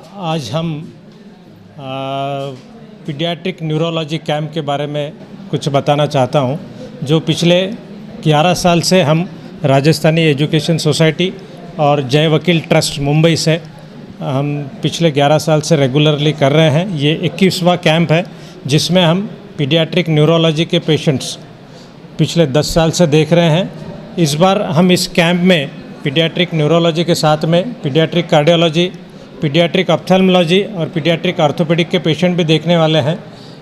आज हम paediatric neurology camp के बारे में कुछ बताना चाहता हूं, जो पिछले 11 साल से हम राजस्थानी एजुकेशन सोसाइटी और जय वकील ट्रस्ट मुंबई से हम पिछले 11 साल से रेगुलरली कर रहे हैं। ये 21वां कैंप है जिसमें हम पीडियाट्रिक न्यूरोलॉजी के पेशेंट्स पिछले 10 साल से देख रहे हैं। इस बार हम इस कैंप में पीडियाट्रिक न्यूरोलॉजी के साथ में पीडियाट्रिक कार्डियोलॉजी, पीडियाट्रिक ऑप्थेल्मोलॉजी और पीडियाट्रिक ऑर्थोपेडिक के पेशेंट भी देखने वाले हैं।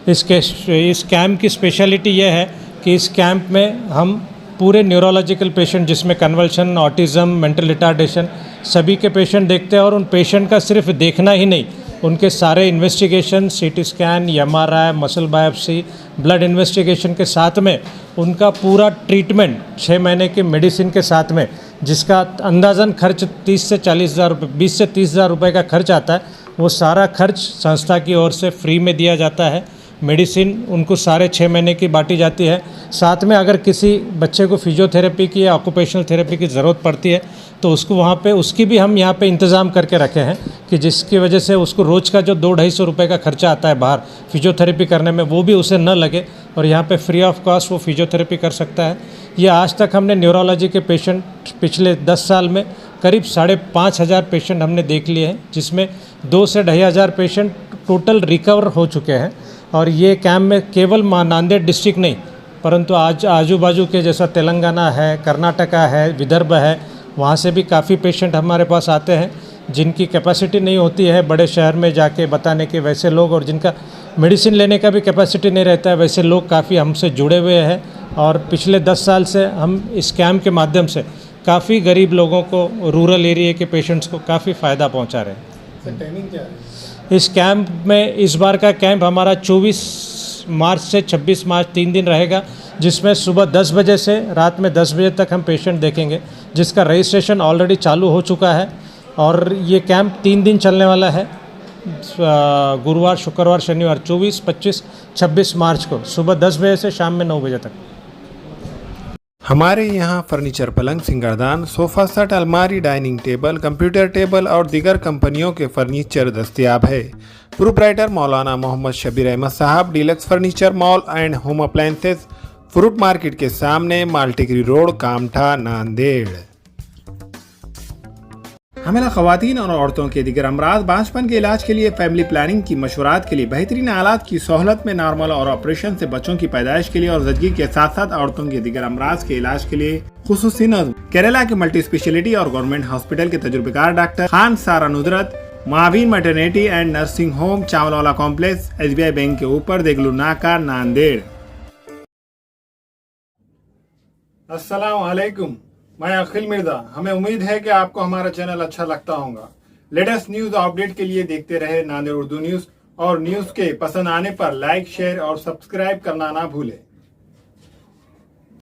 इस कैंप की स्पेशलिटी यह है कि इस कैंप में हम पूरे न्यूरोलॉजिकल पेशेंट, जिसमें कन्वल्शन, ऑटिज़म, मेंटल रिटार्डेशन, सभी के पेशेंट देखते हैं। और उन पेशेंट का सिर्फ देखना ही नहीं, उनके सारे investigation, CT scan, MRI, muscle biopsy, blood investigation के साथ में उनका पूरा ट्रीटमेंट 6 महीने की मेडिसिन के साथ में, जिसका अंदाज़न खर्च 30 से 40 हज़ार रुपये, 20 से 30 हज़ार रुपये का खर्च आता है, वो सारा खर्च संस्था की ओर से फ्री में दिया जाता है। मेडिसिन उनको सारे 6 महीने की बांटी जाती है। साथ में अगर किसी बच्चे को फिजियोथेरेपी की या ऑक्यूपेशनल थेरेपी की ज़रूरत पड़ती है तो उसको वहाँ पे उसकी भी हम यहाँ पे इंतज़ाम करके रखे हैं, कि जिसकी वजह से उसको रोज़ का जो 200-250 रुपये का खर्चा आता है बाहर फिजियोथेरेपी करने में, वो भी उसे न लगे और यहाँ पे फ्री ऑफ कॉस्ट वो फिजियोथेरेपी कर सकता है। ये आज तक हमने न्यूरोलॉजी के पेशेंट पिछले 10 साल में करीब 5,500 पेशेंट हमने देख लिए हैं, जिसमें 2 से 2,500 पेशेंट टोटल रिकवर हो चुके हैं। और ये कैंप में केवल नांदेड़ डिस्ट्रिक्ट नहीं, परंतु आज आजू बाजू के जैसा तेलंगाना है, कर्नाटका है, विदर्भ है, वहाँ से भी काफ़ी पेशेंट हमारे पास आते हैं, जिनकी कैपेसिटी नहीं होती है बड़े शहर में जाके बताने के, वैसे लोग, और जिनका मेडिसिन लेने का भी कैपेसिटी नहीं रहता है, वैसे लोग काफ़ी हमसे जुड़े हुए हैं। और पिछले 10 साल से हम इस कैंप के माध्यम से काफ़ी गरीब लोगों को, रूरल एरिया के पेशेंट्स को काफ़ी फ़ायदा पहुँचा रहे हैं। टाइमिंग क्या है इस कैंप में? इस बार का कैंप हमारा 24 मार्च से 26 मार्च 3 दिन रहेगा, जिसमें सुबह 10 बजे से रात में 10 बजे तक हम पेशेंट देखेंगे, जिसका रजिस्ट्रेशन ऑलरेडी चालू हो चुका है। और ये कैंप 3 दिन चलने वाला है, गुरुवार, शुक्रवार, शनिवार, 24, 25, 26 मार्च को सुबह 10 बजे से शाम में 9 बजे तक। हमारे यहाँ फर्नीचर, पलंग, सिंगारदान, सोफा सेट, अलमारी, डाइनिंग टेबल, कंप्यूटर टेबल और दीगर कंपनियों के फर्नीचर दस्तयाब है। प्रोप्राइटर मौलाना मोहम्मद शबीर अहमद साहब, deluxe furniture mall and home appliances, fruit market के सामने, माल्टीगिरी रोड, कामठा, नांदेड़। हमें ख़वातीन और औरतों के दिगर अमराज, बांझपन के इलाज के लिए, फैमिली प्लानिंग की मशवरात के लिए, बेहतरीन आलात की सहूलत में, नॉर्मल और ऑपरेशन से बच्चों की पैदाइश के लिए और ज़चगी के साथ साथ औरतों के दिगर अमराज के इलाज के लिए खुसूसी नज़्म केरला के मल्टी स्पेशलिटी और गवर्नमेंट हॉस्पिटल के तजुर्बेकार डॉक्टर खान सारा नुदरत, मावीन maternity and nursing home, Chawalwala complex, SBI bank के ऊपर, देगलू नाका, नांदेड़। अस्सलाम वालेकुम, मैं अखिल मिर्जा। हमें उम्मीद है कि आपको हमारा चैनल अच्छा लगता होगा। लेटेस्ट न्यूज अपडेट के लिए देखते रहे नांदेड़ उर्दू न्यूज, और न्यूज के पसंद आने पर लाइक, शेयर और सब्सक्राइब करना ना भूलें।